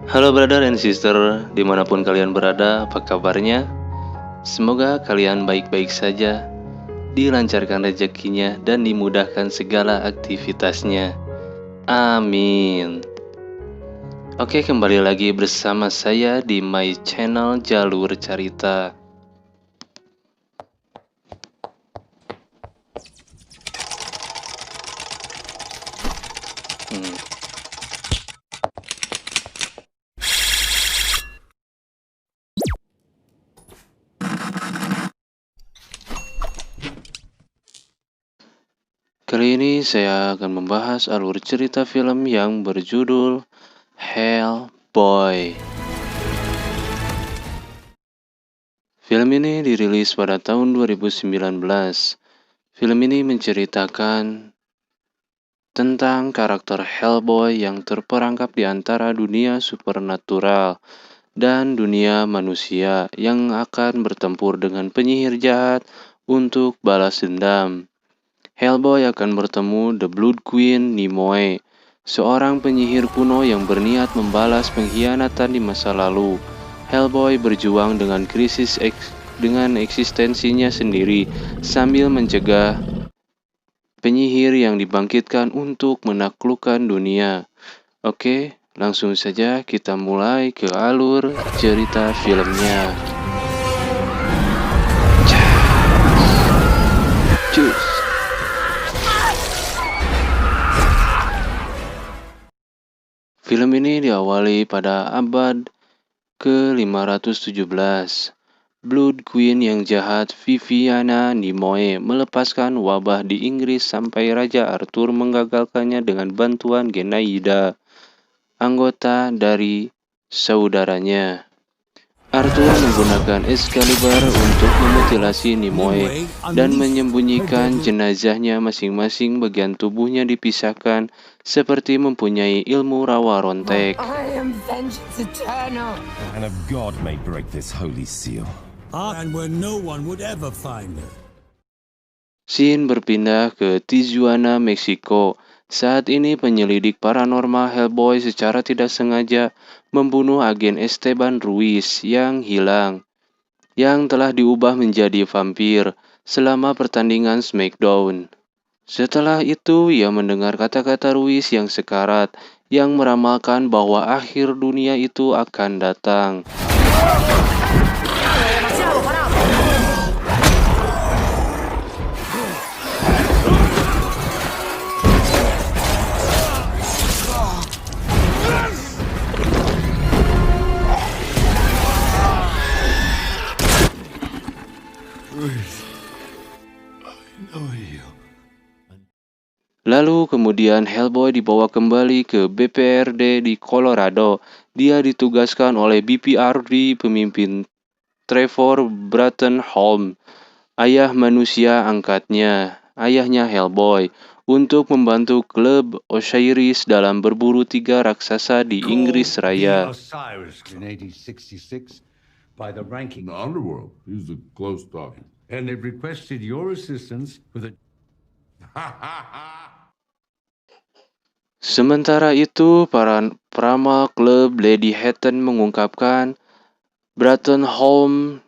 Halo brother and sister, dimanapun kalian berada, apa kabarnya? Semoga kalian baik-baik saja, dilancarkan rezekinya, dan dimudahkan segala aktivitasnya. Amin. Oke, kembali lagi bersama saya di my channel Jalur Cerita. Hmm. Kali ini saya akan membahas alur cerita film yang berjudul Hellboy. Film ini dirilis pada tahun 2019. Film ini menceritakan tentang karakter Hellboy yang terperangkap di antara dunia supernatural dan dunia manusia yang akan bertempur dengan penyihir jahat untuk balas dendam. Hellboy akan bertemu The Blood Queen Nimue, seorang penyihir kuno yang berniat membalas pengkhianatan di masa lalu. Hellboy berjuang dengan dengan eksistensinya sendiri sambil mencegah penyihir yang dibangkitkan untuk menaklukkan dunia. Oke, langsung saja kita mulai ke alur cerita filmnya. Cus. Film ini diawali pada abad ke-517. Blood Queen yang jahat Viviana Nimue melepaskan wabah di Inggris sampai Raja Arthur menggagalkannya dengan bantuan Genaida, anggota dari saudaranya. Arthur menggunakan Excalibur untuk memutilasi Nimue dan menyembunyikan jenazahnya, masing-masing bagian tubuhnya dipisahkan seperti mempunyai ilmu rawa rontek. I am vengeance eternal. And of God may break this holy seal. And where no one would ever find her. Scene berpindah ke Tijuana, Meksiko. Saat ini penyelidik paranormal Hellboy secara tidak sengaja membunuh agen Esteban Ruiz yang hilang, yang telah diubah menjadi vampir selama pertandingan Smackdown. Setelah itu, ia mendengar kata-kata Ruiz yang sekarat, yang meramalkan bahwa akhir dunia itu akan datang. Lalu kemudian Hellboy dibawa kembali ke BPRD di Colorado. Dia ditugaskan oleh BPRD pemimpin Trevor Bruttenholm, ayah manusia angkatnya, ayahnya Hellboy, untuk membantu klub Osiris dalam berburu 3 raksasa di Inggris Raya. Osiris in 1866 by the ranking, The underworld. He's the close talking. and they requested your assistance with a. Sementara itu, para peramal klub Lady Hatton mengungkapkan Bruttenholm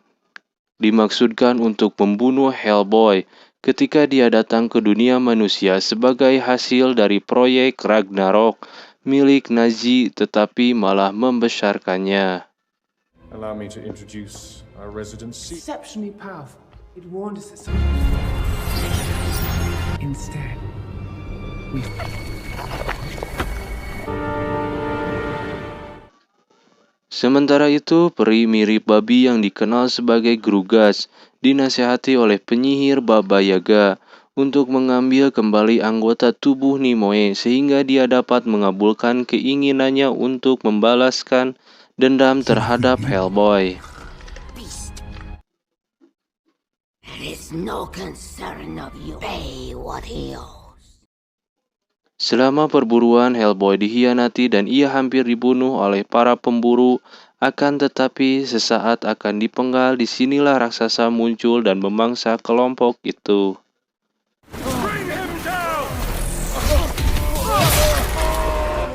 dimaksudkan untuk membunuh Hellboy ketika dia datang ke dunia manusia sebagai hasil dari proyek Ragnarok milik Nazi, tetapi malah membesarkannya. Allow me to introduce our resident Exceptionally powerful. It warned us that something. Instead, we. Sementara itu, peri mirip babi yang dikenal sebagai Grugas dinasihati oleh penyihir Baba Yaga untuk mengambil kembali anggota tubuh Nimue sehingga dia dapat mengabulkan keinginannya untuk membalaskan dendam terhadap Hellboy. It is no concern of you. Pay what he owes. Selama perburuan, Hellboy dikhianati dan ia hampir dibunuh oleh para pemburu. Akan tetapi sesaat akan dipenggal, disinilah raksasa muncul dan memangsa kelompok itu. Bring him down!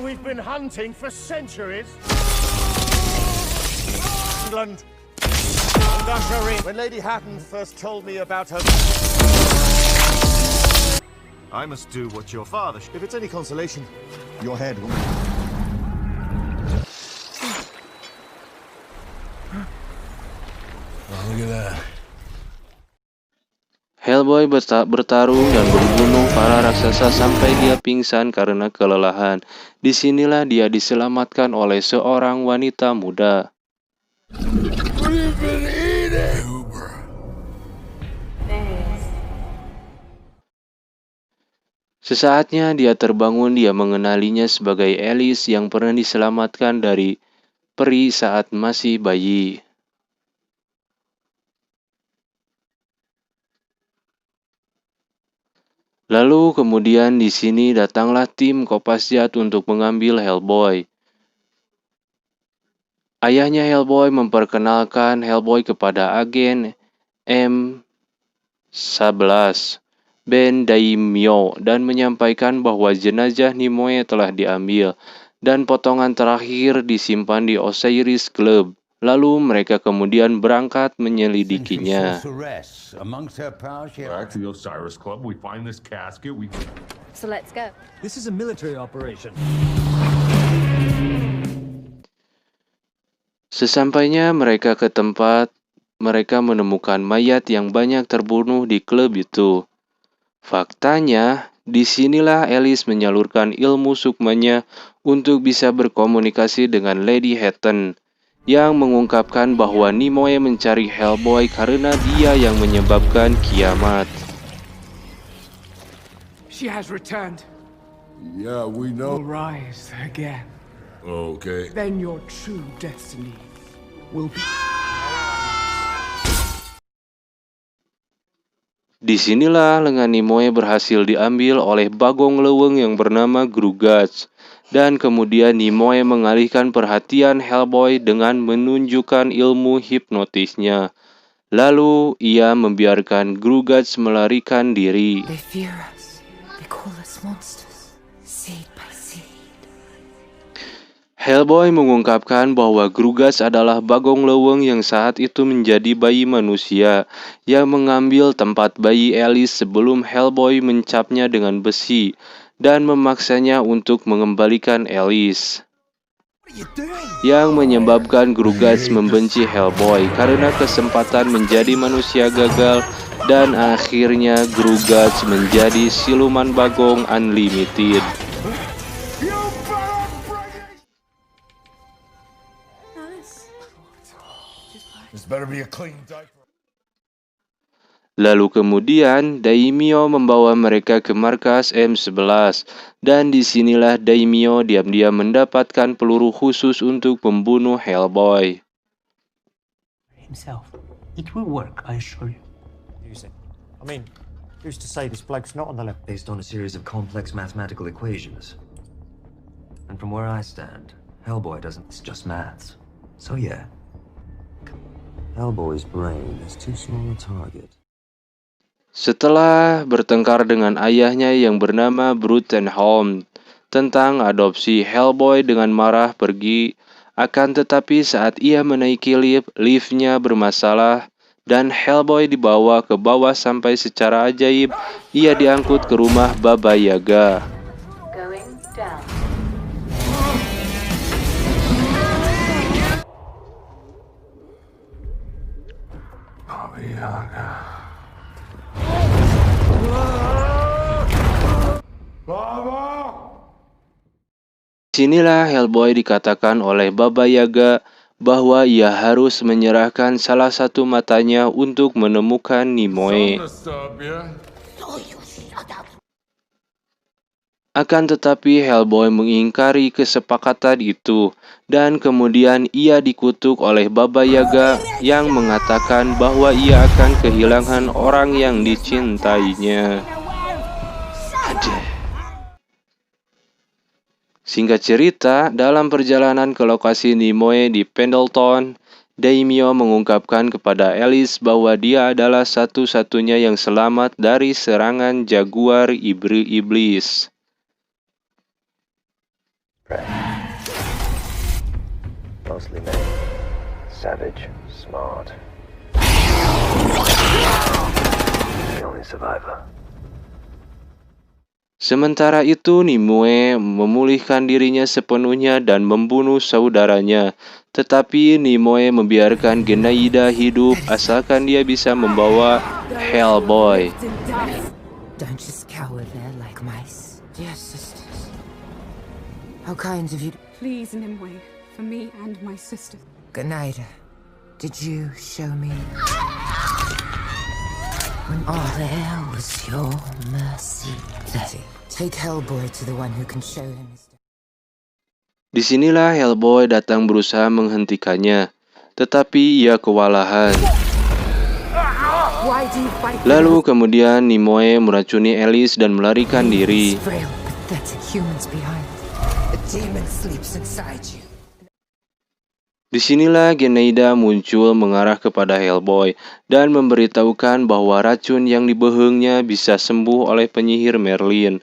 We've been hunting for centuries. England and usher in. When Lady Hatton first told me about her, I must do what your father. If it's any consolation, your head will. Oh, look at that. Hellboy bertarung dan membunuh para raksasa sampai dia pingsan karena kelelahan. Disinilah dia diselamatkan oleh seorang wanita muda. Sesaatnya dia terbangun, dia mengenalinya sebagai Alice yang pernah diselamatkan dari peri saat masih bayi. Lalu kemudian di sini datanglah tim Kopasjat untuk mengambil Hellboy. Ayahnya Hellboy memperkenalkan Hellboy kepada agen M11, Ben Daimyo, dan menyampaikan bahwa jenazah Nimue telah diambil dan potongan terakhir disimpan di Osiris Club. Lalu mereka kemudian berangkat menyelidikinya. Back to the Osiris Club, we find this casket, So let's go. This is a military operation. Sesampainya mereka ke tempat, mereka menemukan mayat yang banyak terbunuh di klub itu. Faktanya, disinilah Alice menyalurkan ilmu sukmanya untuk bisa berkomunikasi dengan Lady Hatton, yang mengungkapkan bahwa Nimue mencari Hellboy karena dia yang menyebabkan kiamat. She has returned. Yeah, we Will know. rise again. Okay. Then your true destiny will be. Disinilah lengan Nimue berhasil diambil oleh Bagong Leweng yang bernama Grugach. Dan kemudian Nimue mengalihkan perhatian Hellboy dengan menunjukkan ilmu hipnotisnya. Lalu ia membiarkan Grugach melarikan diri. They fear us. They call us monsters. Seed by seed. Hellboy mengungkapkan bahwa Grugach adalah Bagong Leweng yang saat itu menjadi bayi manusia yang mengambil tempat bayi Alice sebelum Hellboy mencapnya dengan besi dan memaksanya untuk mengembalikan Alice. Yang menyebabkan Grugach membenci Hellboy karena kesempatan menjadi manusia gagal dan akhirnya Grugach menjadi siluman Bagong Unlimited. This better be a clean diaper. Lalu kemudian Daimyo membawa mereka ke markas M11 dan disinilah Daimyo diam-diam mendapatkan peluru khusus untuk membunuh Hellboy. Himself. It will work, I assure you. I mean, who's to say this bloke's not on the left? Based on a series of complex mathematical equations. And from where I stand, Hellboy doesn't. It's just maths. So yeah. Hellboy's brain is too small a target. Setelah bertengkar dengan ayahnya yang bernama Brutenholm tentang adopsi, Hellboy dengan marah pergi. Akan tetapi saat ia menaiki liftnya bermasalah dan Hellboy dibawa ke bawah sampai secara ajaib ia diangkut ke rumah Baba Yaga. Going down. Baba Yaga. Sinilah Hellboy dikatakan oleh Baba Yaga bahwa ia harus menyerahkan salah satu matanya untuk menemukan Nimue. Akan tetapi Hellboy mengingkari kesepakatan itu dan kemudian ia dikutuk oleh Baba Yaga yang mengatakan bahwa ia akan kehilangan orang yang dicintainya. Singkat cerita, dalam perjalanan ke lokasi Nimue di Pendleton, Daimyo mengungkapkan kepada Alice bahwa dia adalah satu-satunya yang selamat dari serangan jaguar iblis. Mostly men. Savage, smart. The only survivor. Sementara itu, Nimue memulihkan dirinya sepenuhnya dan membunuh saudaranya. Tetapi Nimue membiarkan Genaida hidup asalkan dia bisa membawa Hellboy. Don't just cower there like mice. Dear sisters, how kind of you. Please, Nimue, for me and my sister. Genaida, did you show me when all there was your mercy? Take Hellboy to the one who can show him his. Disinilah Hellboy datang berusaha menghentikannya, tetapi ia kewalahan. Lalu kemudian Nimue meracuni Alice dan melarikan diri. Disinilah Genaida muncul mengarah kepada Hellboy dan memberitahukan bahwa racun yang dibehengnya bisa sembuh oleh penyihir Merlin.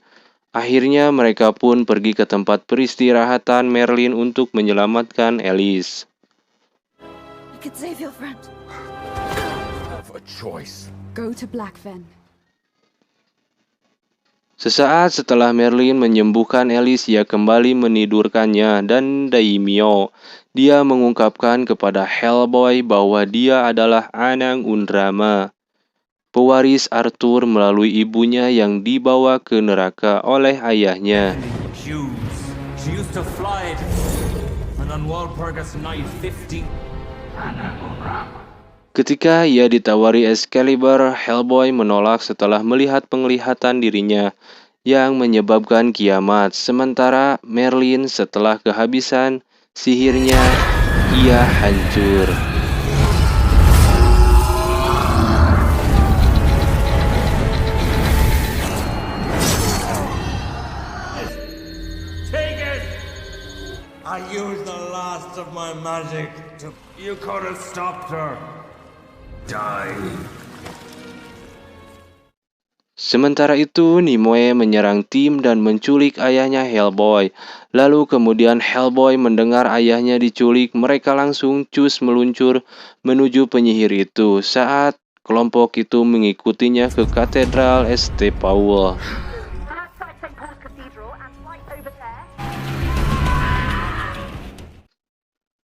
Akhirnya mereka pun pergi ke tempat peristirahatan Merlin untuk menyelamatkan Alice. We could save your friend. Have a choice. Go to Blackfen. Sesaat setelah Merlin menyembuhkan Alice, ia kembali menidurkannya dan Daimyo. Dia mengungkapkan kepada Hellboy bahwa dia adalah Anang Undrama, pewaris Arthur melalui ibunya yang dibawa ke neraka oleh ayahnya. Ketika ia ditawari Excalibur, Hellboy menolak setelah melihat penglihatan dirinya yang menyebabkan kiamat. Sementara Merlin setelah kehabisan sihirnya, ia hancur. I used the last of my magic to... You could have stopped her. Die. Sementara itu, Nimue menyerang tim dan menculik ayahnya Hellboy. Lalu kemudian Hellboy mendengar ayahnya diculik, mereka langsung cus meluncur menuju penyihir itu saat kelompok itu mengikutinya ke Katedral St. Paul.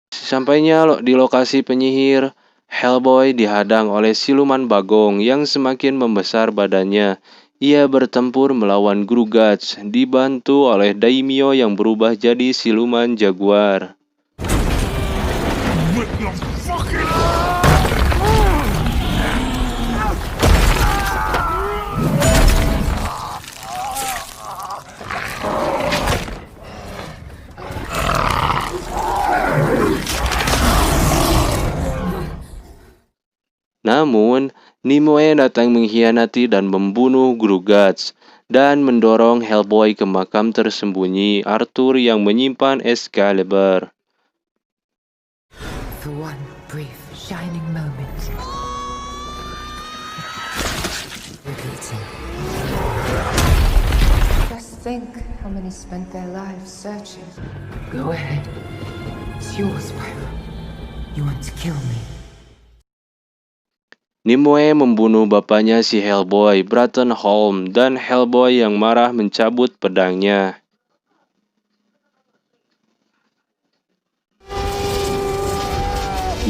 Sampainya di lokasi penyihir, Hellboy dihadang oleh siluman bagong yang semakin membesar badannya. Ia bertempur melawan Gruggach, dibantu oleh Daimyo yang berubah jadi siluman jaguar. Namun, Nimue datang mengkhianati dan membunuh Gruggach dan mendorong Hellboy ke makam tersembunyi Arthur yang menyimpan Excalibur. For one brief, shining moment. Repeating. Just think how many spent their lives searching. Go ahead. It's yours, Pyro. You want to kill me? Nimue membunuh bapaknya si Hellboy, Brattenholm, dan Hellboy yang marah mencabut pedangnya.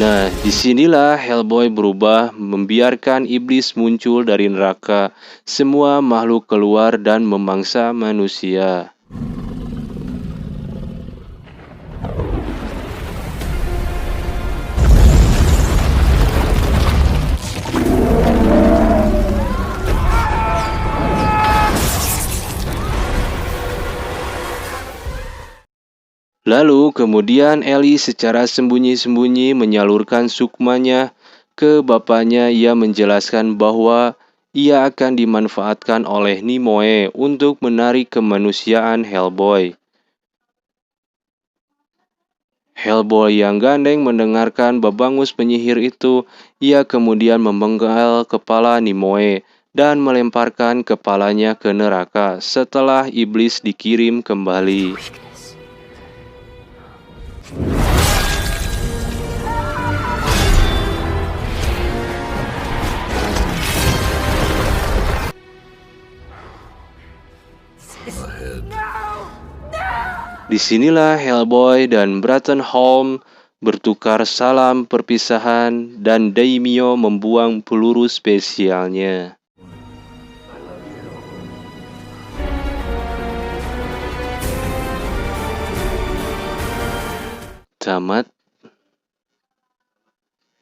Nah, disinilah Hellboy berubah, membiarkan iblis muncul dari neraka. Semua makhluk keluar dan memangsa manusia. Lalu kemudian Ellie secara sembunyi-sembunyi menyalurkan sukmanya ke bapaknya. Ia menjelaskan bahwa ia akan dimanfaatkan oleh Nimue untuk menarik kemanusiaan Hellboy. Hellboy yang gandeng mendengarkan babangus penyihir itu. Ia kemudian memenggal kepala Nimue dan melemparkan kepalanya ke neraka setelah iblis dikirim kembali. Disinilah Hellboy dan Bruttenholm bertukar salam perpisahan dan Daimyo membuang peluru spesialnya. Tamat